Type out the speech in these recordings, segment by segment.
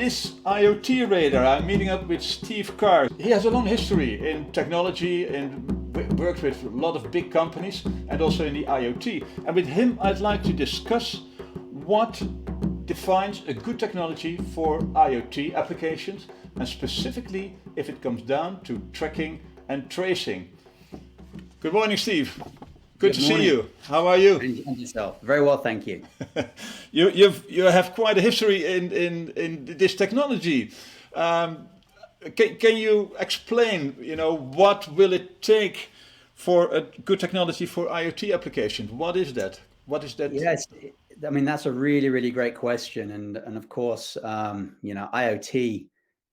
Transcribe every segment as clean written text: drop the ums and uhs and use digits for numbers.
is IoT Radar. I'm meeting up with Steve Carr. He has a long history in technology and worked with a lot of big companies and also in the IoT. And with him, I'd like to discuss what defines a good technology for IoT applications, and specifically if it comes down to tracking and tracing. Good morning, Steve. Good to see you. How are you? And yourself? Very well, thank you. You have quite a history in this technology. Can you explain, what will it take for a good technology for IoT applications? What is that? What is that? Yes, I mean that's a really, really great question, and of course, IoT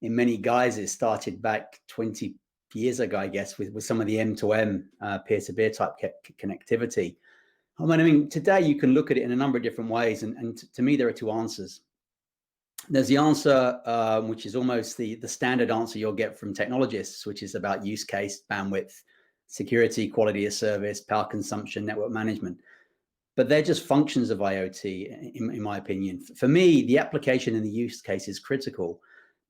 in many guises started back 20 years ago, I guess, with some of the M2M peer-to-peer type connectivity. I mean, today you can look at it in a number of different ways, and to me there are two answers. There's the answer which is almost the standard answer you'll get from technologists, which is about use case, bandwidth, security, quality of service, power consumption, network management. But they're just functions of IoT, in my opinion. For me, the application and the use case is critical,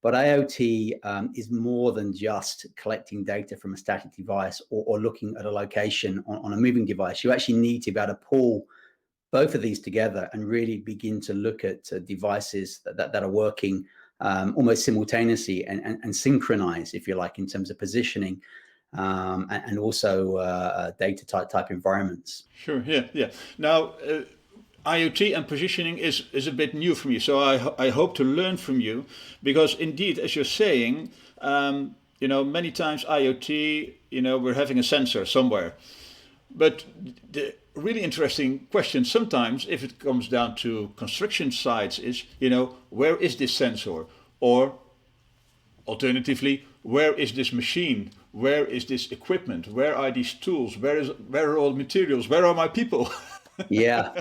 but IoT is more than just collecting data from a static device or looking at a location on a moving device. You actually need to be able to pull both of these together and really begin to look at devices that are working almost simultaneously and synchronize, if you like, in terms of positioning and also data type environments. Sure, yeah. Now, IoT and positioning is a bit new for me, so I hope to learn from you, because indeed, as you're saying, many times IoT, we're having a sensor somewhere. But the really interesting question sometimes, if it comes down to construction sites, is, where is this sensor? Or alternatively, where is this machine? Where is this equipment? Where are these tools? Where are all the materials? Where are my people? Yeah.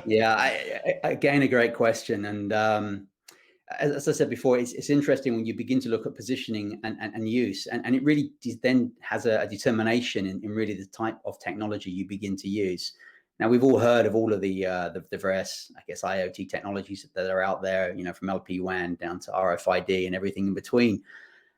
Again, a great question. And as I said before, it's interesting when you begin to look at positioning and use, and it really then has a determination in really the type of technology you begin to use. Now, we've all heard of all of the various, I guess, IoT technologies that are out there, from LPWAN down to RFID and everything in between.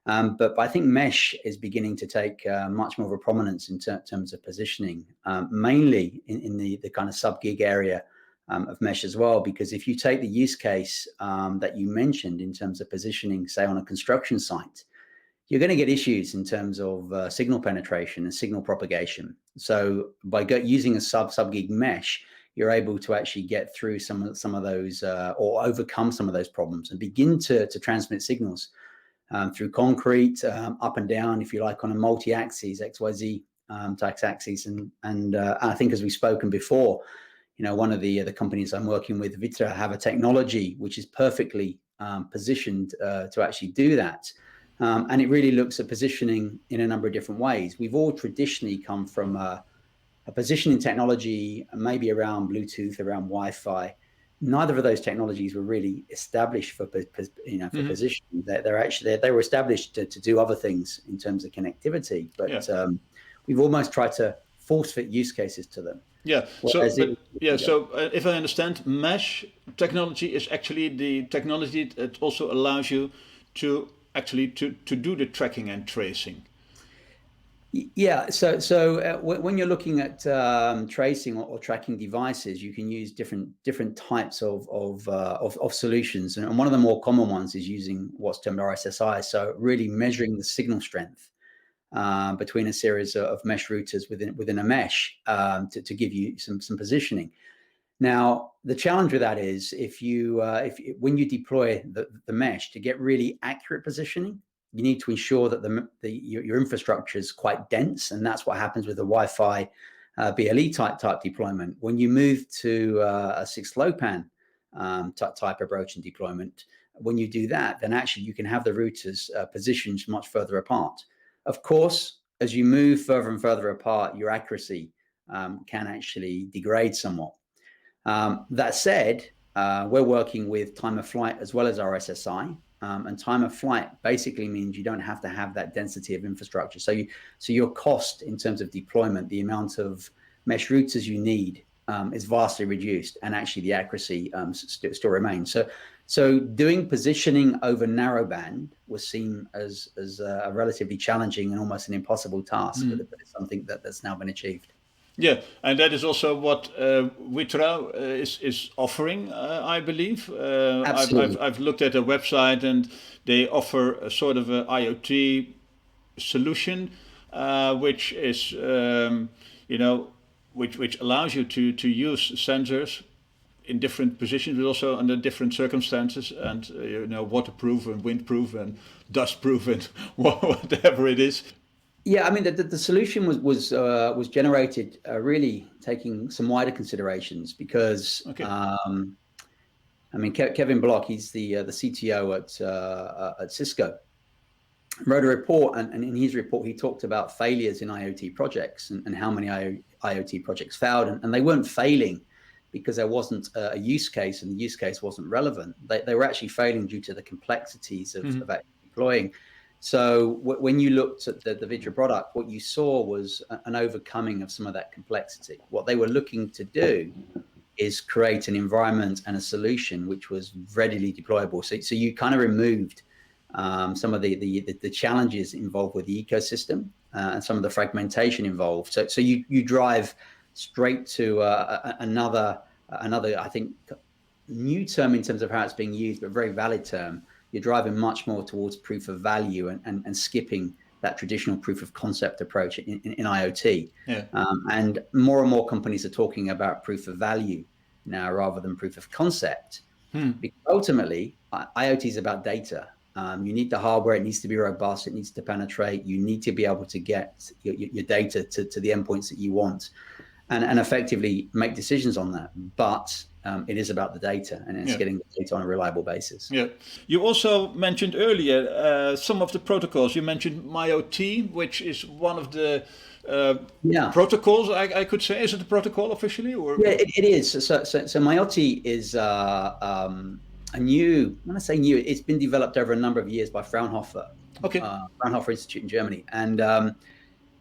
But I think mesh is beginning to take much more of a prominence in terms of positioning, mainly in the kind of sub-gig area of mesh as well. Because if you take the use case that you mentioned in terms of positioning, say on a construction site, you're going to get issues in terms of signal penetration and signal propagation. So by using a sub-gig mesh, you're able to actually get through some of those or overcome some of those problems and begin to transmit signals through concrete, up and down, if you like, on a multi-axis, XYZ type axis. And I think, as we've spoken before, one of the companies I'm working with, Wittra, have a technology which is perfectly positioned to actually do that. And it really looks at positioning in a number of different ways. We've all traditionally come from a positioning technology, maybe around Bluetooth, around Wi-Fi. Neither of those technologies were really established for positioning. They were established to do other things in terms of connectivity, but we've almost tried to force fit use cases to them. Yeah. So if I understand, mesh technology is actually the technology that also allows you to actually to do the tracking and tracing. Yeah, so when you're looking at tracing or tracking devices, you can use different types of solutions, and one of the more common ones is using what's termed RSSI. So really measuring the signal strength between a series of mesh routers within a mesh to give you some positioning. Now, the challenge with that is when you deploy the mesh to get really accurate positioning, you need to ensure that your infrastructure is quite dense, and that's what happens with the Wi-Fi BLE type deployment. When you move to a 6LoWPAN type approach and deployment, when you do that, then actually you can have the routers positioned much further apart. Of course, as you move further and further apart, your accuracy can actually degrade somewhat. That said, we're working with time of flight as well as RSSI. And time of flight basically means you don't have to have that density of infrastructure. So your cost in terms of deployment, the amount of mesh routers you need is vastly reduced, and actually the accuracy still remains. So doing positioning over narrowband was seen as a relatively challenging and almost an impossible task, but it's something that's now been achieved. Yeah, and that is also what Wittra is offering, I believe. Absolutely. I've looked at their website, and they offer a sort of a IoT solution, which is which allows you to use sensors in different positions, but also under different circumstances, and waterproof and windproof and dustproof and whatever it is. Yeah, I mean, the solution was generated really taking some wider considerations, because Okay. I mean, Kevin Block, he's the CTO at Cisco, wrote a report, and in his report he talked about failures in IoT projects, and how many IoT projects failed, and they weren't failing because there wasn't a use case and the use case wasn't relevant. They were actually failing due to the complexities of actually deploying. So when you looked at the Wittra product, what you saw was an overcoming of some of that complexity. What they were looking to do is create an environment and a solution which was readily deployable. So you kind of removed some of the challenges involved with the ecosystem, and some of the fragmentation involved. So you drive straight to another, I think, new term in terms of how it's being used, but very valid term. You're driving much more towards proof of value, and skipping that traditional proof of concept approach in IoT. Yeah. And more companies are talking about proof of value now rather than proof of concept. Because ultimately, IoT is about data. You need the hardware, it needs to be robust, it needs to penetrate, you need to be able to get your data to the endpoints that you want, and effectively make decisions on that. But it is about the data, and it's getting the data on a reliable basis. Yeah. You also mentioned earlier some of the protocols. You mentioned mioty, which is one of the protocols, I could say. Is it a protocol officially? Or? Yeah, it is. So mioty is a new, when I say new, it's been developed over a number of years by Fraunhofer. Okay. Fraunhofer Institute in Germany. And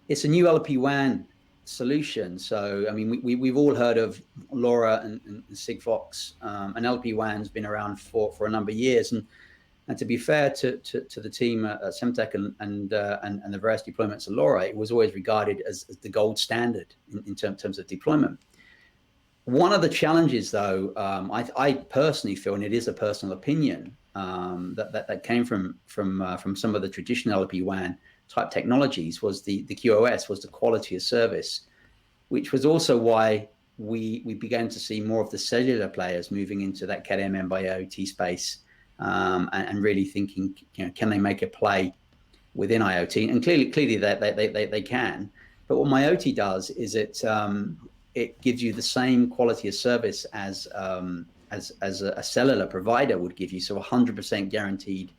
it's a new LPWAN solution. So, I mean, we've all heard of LoRa and Sigfox, and LPWAN's been around for a number of years. And to be fair to the team at Semtech and the various deployments of LoRa, it was always regarded as the gold standard in terms of deployment. One of the challenges, though, I personally feel, and it is a personal opinion, that came from some of the traditional LPWAN type technologies, was the QoS, was the quality of service, which was also why we began to see more of the cellular players moving into that Cat-M by IoT space, and really thinking, can they make a play within IoT? And clearly they can. But what mioty does is it gives you the same quality of service as a cellular provider would give you, so 100% guaranteed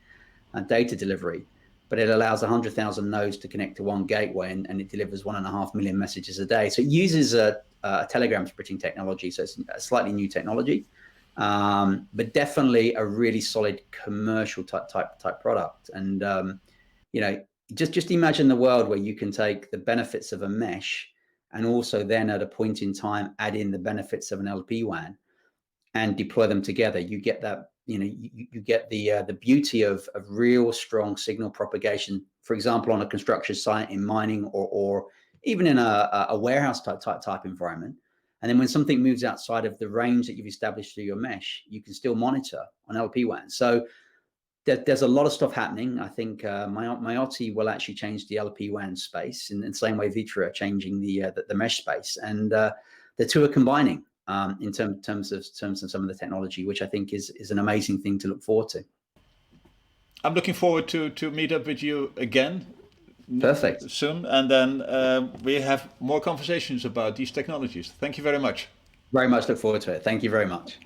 data delivery. But it allows 100,000 nodes to connect to one gateway, and it delivers 1.5 million messages a day. So it uses a telegram splitting technology, so it's a slightly new technology, but definitely a really solid commercial type product. And just imagine the world where you can take the benefits of a mesh, and also then at a point in time add in the benefits of an LPWAN and deploy them together. You get that, you get the beauty of real strong signal propagation, for example, on a construction site, in mining, or even in a warehouse type environment. And then when something moves outside of the range that you've established through your mesh, you can still monitor on LPWAN. So there's a lot of stuff happening. I think mioty will actually change the LPWAN space in the same way Wittra are changing the mesh space, and the two are combining in terms of some of the technology, which I think is an amazing thing to look forward to. I'm looking forward to meet up with you again. Perfect. Soon, and then we have more conversations about these technologies. Thank you very much. Very much look forward to it. Thank you very much.